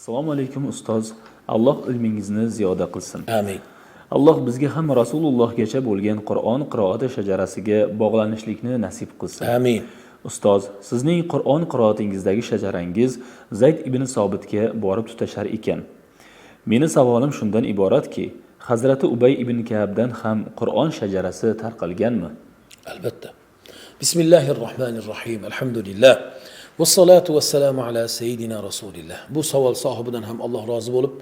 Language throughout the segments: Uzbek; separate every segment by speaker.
Speaker 1: Assalomu alaykum ustoz. Alloh ilmingizni ziyoda qilsin.
Speaker 2: Amin.
Speaker 1: Alloh bizga ham Rasulullohgacha bo'lgan Qur'on qiroati shajarasiga bog'lanishlikni nasib qilsin.
Speaker 2: Amin.
Speaker 1: Ustoz, sizning Qur'on qiroatingizdagi shajarangiz Zayd ibn Sobitga borib tutashar ekan. Meni savolim shundan iboratki, Hazrati Ubay ibn Ka'bdan ham Qur'on shajarasi tarqalganmi?
Speaker 2: Albatta. Bismillahirrohmanirrohim. Alhamdulillah. Vassalatu vassalamu ala sayyidina Rasulillah. Bu savol sohibidan ham Alloh rozi bo'lib,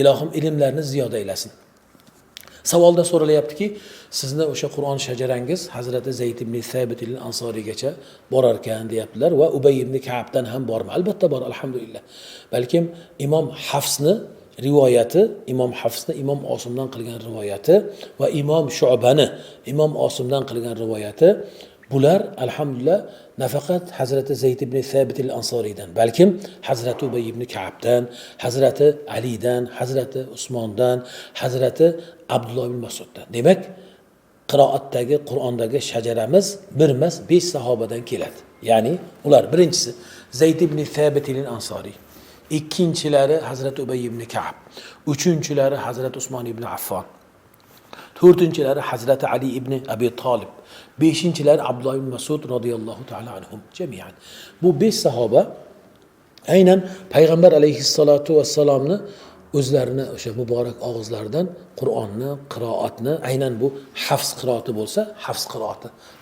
Speaker 2: ilohim ilmlarni ziyoda aylasin. Savolda so'ralayaptiki, sizni o'sha Qur'on shajarangiz Hazrati Zayd ibn Sabit al-Ansoriygacha borar ekan deyaptilar va Ubay ibn Ka'bdan ham bormi? Albatta bor, alhamdulillah. Balkim Imom Hafsni rivoyati, Imom Osimdan qilgan rivoyati va Imom Shu'bani Imom Osimdan qilgan rivoyati bular alhamdulillah nafaqat Hazrati Zayd ibn Sabit al-Ansoriydan, balkim Hazrati Ubay ibn Ka'bdan, Hazrati Alidan, Hazrati Usmondan, Hazrati Abdulloh ibn Mas'uddan. Demak, qiroatdagi Qur'ondagi shajaramiz bir emas 5 sahobadan keladi. Ya'ni ular birinchisi Zayd ibn Sabit al-Ansoriy, ikkinchilari Hazrati Ubay ibn Ka'b, uchinchilari Hazrati Usmon ibn Affon, to'rtinchilari Hazrati Ali ibn Abi Talib, beshinchilari Abdulloh ibn Mas'ud radhiyallohu ta'ala anhum jami'an. Bu 5 sahoba aynan payg'ambar alayhissalatu vassalomni o'zlarini o'sha muborak og'izlaridan Qur'onni, qiroatni, aynan bu hafs qiroati bo'lsa,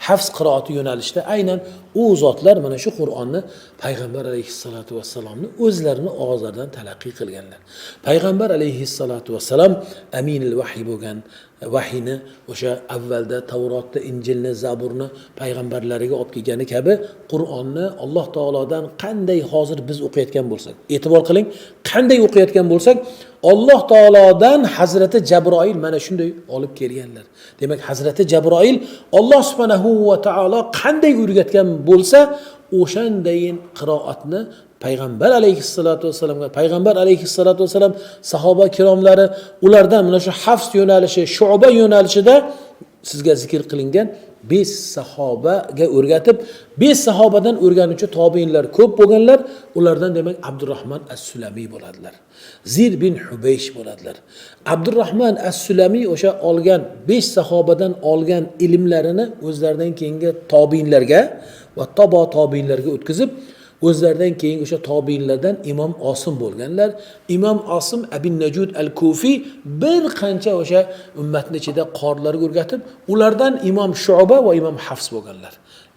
Speaker 2: hafs qiroati yo'nalishida aynan u zotlar mana shu Qur'onni payg'ambar alayhissalatu vassalomni o'zlarini og'izlaridan talaqqiy qilganlar. Payg'ambar alayhissalatu vassalam aminil vahiy bo'lgan, vahiyni o'sha avvalda Tavrotni, Injilni, Zaburni payg'ambarlariga olib kelgani kabi Qur'onni Alloh taolodan qanday hozir biz o'qiyotgan bo'lsak, e'tibor qiling, qanday o'qiyotgan bo'lsak, Alloh taolodan Hazrati Jabroil mana shunday olib kelganlar. Demak, Hazrati Jabroil Alloh subhanahu va taolo qanday o'rgatgan bo'lsa, o'shandayin qiroatni payg'ambar alayhissalatu vassalam sahoba kiromlari ulardan mana shu hafs yo'nalishi, shu'ba yo'nalishida sizga zikr qilingan 5 sahobaga o'rgatib, 5 sahobadan o'rganuvchi tobiinlar ko'p bo'lganlar. Ulardan demak Abdurrahman as-Sulamiy bo'ladilar. Zir bin Hubaysh bo'ladilar. Abdurrahman as-Sulamiy o'sha olgan 5 sahobadan olgan ilmlarini o'zlaridan keyingi tobiinlarga va tobiinlarga o'tkazib, o'zlaridan keyin o'sha tobiinlardan Imom Osim bo'lganlar. Imom Osim Abin Najud al-Kufi bir qancha o'sha ummatning ichida qorilarga o'rgatib, ulardan Imom Shu'ba va Imom Hafs bo'lganlar.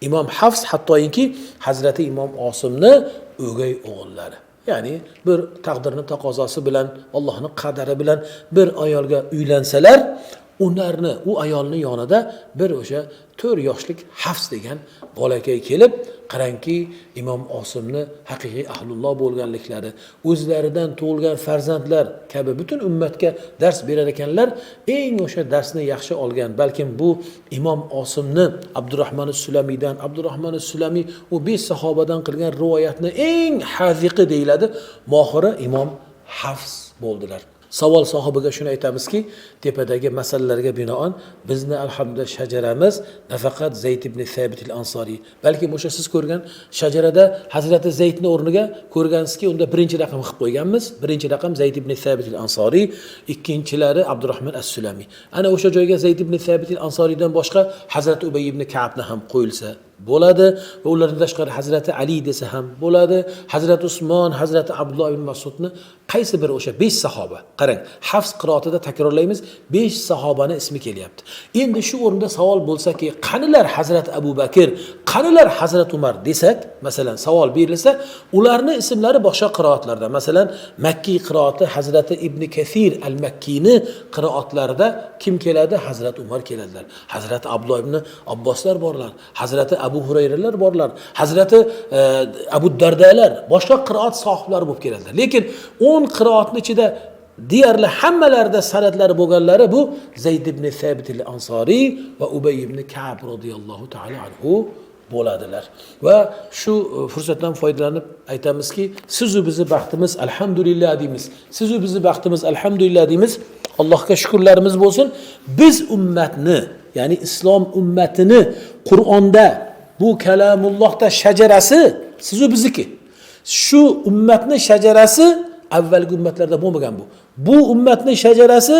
Speaker 2: Imom Hafs hattoki Hazrati Imom Osimni o'gay o'g'illari. Ya'ni bir taqdirning taqozosi bilan, Allohning qadari bilan bir ayolga uylansalar, u ayolning yonida bir o'sha 4 yoshlik Hafs degan bolakay kelib, qarangki, Imom Osimni haqiqiy ahlulloh bo'lganliklari, o'zlaridan tug'ilgan farzandlar kabi butun ummatga dars berar ekanlar. Eng o'sha darsni yaxshi olgan, balkim bu Imom Osimni Abdurrahman as-Sulamiydan, Abdurrahman as-Sulamiy u 5 sahobadan qilgan rivoyatni eng haziqi deyiladi, mohiri Imom Hafs bo'ldilar. Savol sohibiga shuni aytamizki, tepadagi masalalarga binoan bizni alhamdulillah shajaramiz nafaqat Zayd ibn Sabit al-Ansoriy, balki o'sha siz ko'rgan shajarada Hazrati Zaydning o'rniga ko'rgansizki, unda birinchi raqam qilib qo'yganmiz. Birinchi raqam Zayd ibn Sabit al-Ansoriy, ikkinchilari Abdurrahman as-Sulamiy. Ana o'sha joyga Zayd ibn Sabit al-Ansoriydan boshqa Hazrati Ubay ibn Ka'bni ham qo'yilsa bo'ladi va ulardan tashqari Hazrati Ali desa ham bo'ladi. Hazrati Usmon, Hazrati Abdulloh ibn Mas'udni qaysi biri o'sha 5 sahoba. Qarang, hafs qiroatida takrorlaymiz, 5 sahobani ismi kelyapti. Endi shu o'rinda savol bo'lsa-ki, qanilar Hazrati Abu Bakr, qanilar Hazrati Umar desak, masalan, savol berilsa, ularning ismlari boshqa qiroatlarda, masalan, Makkiy qiroati Hazrati Ibn Kathir al-Makkiyni qiroatlarida kim keladi? Hazrati Umar keladilar. Hazrati Abdulloh ibn Abboslar borlar. Hazrati Abu Hurayralar borlar. Hazrati Abu Dardalar, boshqa qiroat sohiblari bo'lib keladilar. Lekin 10 qiroatning ichida deyarli hammalarida sanadlari bo'lganlari bu Zayd ibn Sabit al-Ansoriy va Ubay ibn Ka'b radhiyallohu ta'ala anhu bo'ladilar. Va shu fursatdan foydalanib aytamizki, sizu bizni baxtimiz alhamdulillah deymiz. Sizu bizni baxtimiz alhamdulillah deymiz. Allohga shukrlarimiz bo'lsin. Biz ummatni, ya'ni islom ummatini Qur'onda bu kalamullohda shajarasi sizu bizniki. Shu ummatning shajarasi avvalgi ummatlarda bo'lmagan bu. Bu ummatning shajarasi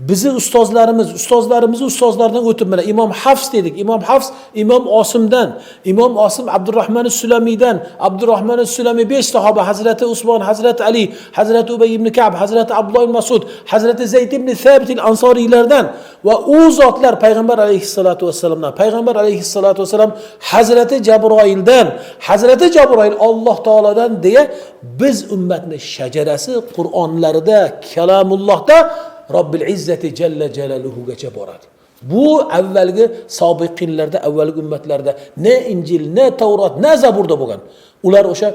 Speaker 2: bizi ustozlaridan o'tib mana Imom Hafs dedik. Imom Hafs Imom Osimdan, Imom Osim Abdurrahmon as-Sulamiydan, Abdurrahmon as-Sulamiy 5 sahoba, Hazrati Usmon, Hazrati Ali, Hazrati Ubay ibn Ka'b, Hazrati Abdulloh ibn Mas'ud, Hazrati Zayd ibn Sabit al-Ansariylardan va u zotlar payg'ambar alayhissalatu vassalamdan, payg'ambar alayhissalatu vassalam Hazrati Jabroildan, Hazrati Jabroil Alloh taolodan deya biz ummatning shajarasi Qur'onlarida, kalamullohda Robbil izzati jalla jalaluhugacha boradi. Bu avvalgi sobiqinlarda, avvalgi ummatlarda ne Injil, ne Tavrat, ne Zaburda bo'lgan. Ular o'sha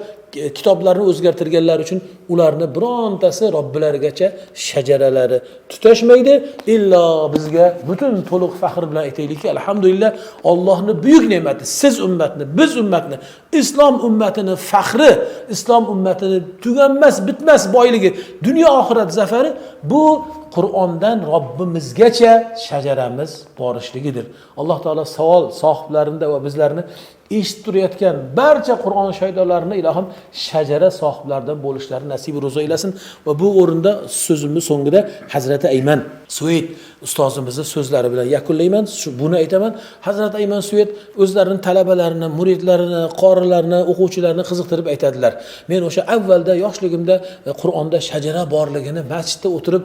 Speaker 2: kitoblarni o'zgartirganlar uchun ularni birontasi Robbilarigacha shajaralari tutashmaydi. Illo bizga butun to'liq faxr bilan aytaylikki, alhamdulillah, Allohning buyuk ne'mati, siz ummatni, biz ummatni, islom ummatini faxri, islom ummatini tuganmas, bitmas boyligi, dunyo oxirat zafari bu Qur'ondan Robbimizgacha shajaramiz borishligidir. Alloh taolo savol sohiblarini va bizlarni eshitib turayotgan barcha Qur'on shaydolarini ilohim shajara sohiblaridan bo'lishlarini nasib ro'zo aylasin. Va bu o'rinda so'zimning so'ngida Hazrati Ayman Suvayd ustozimizni so'zlari bilan yakunlayman. Buni aytaman. Hazrati Ayman Suvayd o'zlarining talabalarini, muridlarini, qorilarini, o'quvchilarini qiziqtirib aytadilar. Men o'sha avvalda yoshligimda Qur'onda shajara borligini masjidda o'tirib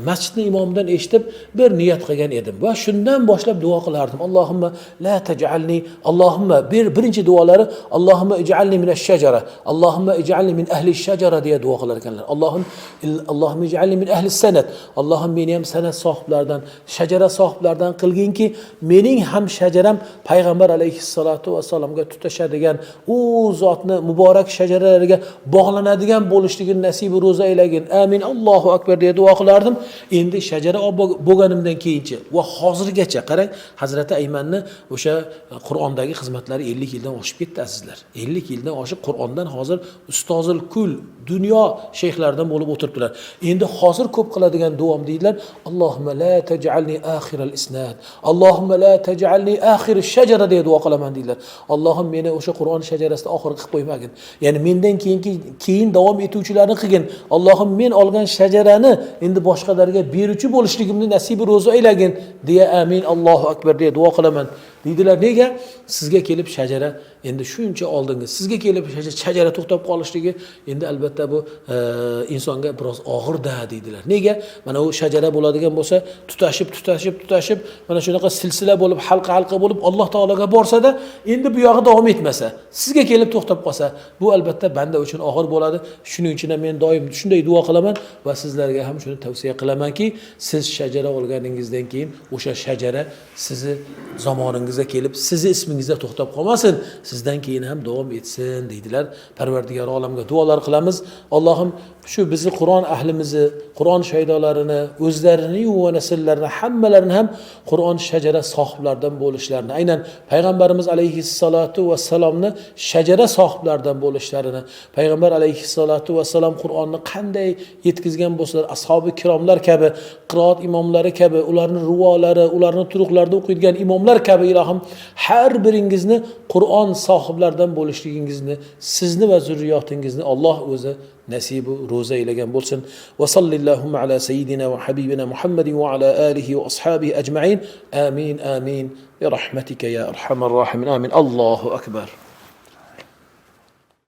Speaker 2: masjidning imomidan eshitib bir niyat qilgan edim va shundan boshlab duo qilardim. Allohumma la taj'alni, Allohumma birinchi duolari Allohumma ij'alni minash shajara, Allohumma ij'alni min ahli shajara deya duo qilar ekanlar. Allohumma ij'alni min ahli sanad, Allohim meni ham sanad sohiblaridan, shajara sohiblaridan qilginki, mening ham shajaram payg'ambar alayhissalatu vassalamga tutashadigan u zotni muborak shajaralariga bog'lanadigan bo'lishligini nasib ro'za aylagin. Amin. Allohu akbar deya duo qilardim. Endi shajara bo'lganimdan keyinchi va hozirgacha qarang, Hazrati Aymanni o'sha Qur'ondagi xizmatlari 50 yildan oshib ketdi azizlar. 50 yildan oshib Qur'ondan hozir ustozil kul dunyo shayxlaridan bo'lib o'tiribdilar. Endi hozir ko'p qiladigan duom deydilar. Allohumma la taj'alni akhiral isnad. Allohumma la taj'alni akhirish shajara deya duo qilaman deydilar. Allohim meni o'sha Qur'on shajarasida oxirgi qilib qo'ymagin. Ya'ni mendan keyin davom etuvchilarni qilgin. Allohim men olgan shajarani endi boshqalarga beruvchi bo'lishligimni nasib ro'zo aylagin deya amin. Allohu akbar deya duo qilaman. Deydilar, nega? Sizga kelib shajara endi shuncha oldingi sizga kelib shajara to'xtab qolishligi endi albatta bu insonga biroz og'ir-da deydilar. Nega? Mana u shajara bo'ladigan bo'lsa, tutashib mana shunaqa silsila bo'lib, halqa bo'lib Alloh taologa borsa-da, endi bu yog'i davom etmasa, sizga kelib to'xtab qolsa, bu albatta banda uchun og'ir bo'ladi. Shuning uchun men doim shunday duo qilaman va sizlarga ham shuni tavsiya qilamanki, siz shajara olganingizdan keyin o'sha shajara sizni zamoningizga kelib, sizni ismingizda to'xtab qolmasin, sizdan keyin ham davom etsin deydilar. Parvardigor olamga duolar qilamiz. Allohim shu bizni Qur'on ahlimizni, Qur'on shaydolarini, o'zlarini va naslarini hammalarini ham Qur'on shajara sohiblaridan bo'lishlarini, aynan payg'ambarimiz alayhissalatu vassalomni shajara sohiblaridan bo'lishlarini, payg'ambar alayhissalatu vassalom Qur'onni qanday yetkazgan bo'lsalar, ashabi kiromlar kabi, qiroat imomlari kabi, ularning rivolari, ularning turuqlarida o'qiydigan imomlar kabi ilohim har biringizni Qur'on sohiblaridan bo'lishligingizni, sizni va zurriyotingizni Alloh o'zi nasibu ro'za aylagan bo'lsin. Va sallallohu ala sayyidina va habibina Muhammadin va ala alihi va ashabihi ajma'in. Amin. Bi rahmatika ya arhamar rahimin. Amin. Allohu akbar.